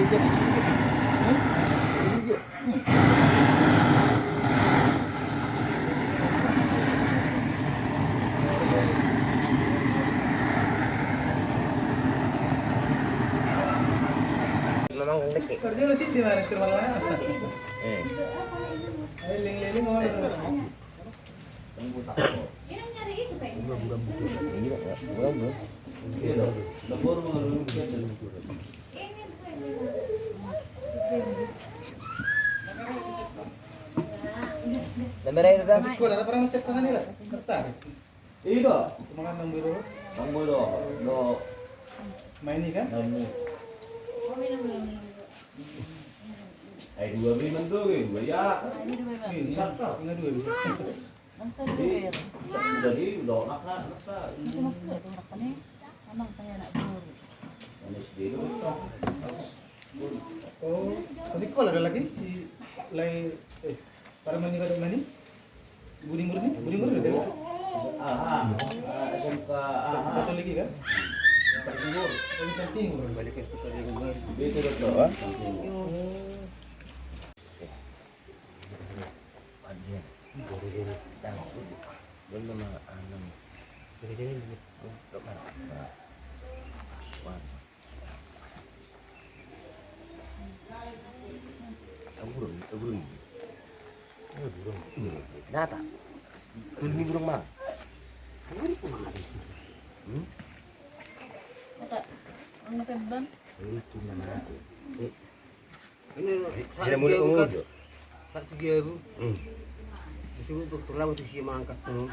Memang unik. Kerja lu sih di mana? Ke mana? Liling-liling orang. Ini nyari itu kayaknya. Ini belum. Lebur menurun Ini Lembaran udah. Masih kuat ada pernah ngecek tangan ini lah. Kertas. Iya. Makan nang biru. Tunggu do. Main ini kan? Nemu. minum dulu. Ay dua minum tuh, dua ya. Ini satu. Ini dua bisa. Jadi udah makan. Ini sendiri. Oh, masih sekolah ada lagi si Lai para mani kada mani? Buding murni ada. Aha. SMK. Betul lagi kan? Timur. Yang timur balik ke timur. Itu betul. Bagian. Belum nama anam. Jadi untuk mana? Burung. Nata. Ini burung mah. Kata, ano pa ba? Itu nama. Ini Tidak mudah umur. satu dia bu. Mesti untuk terlalu tu siapa angkat tu.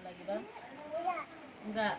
Lagi bang? Enggak.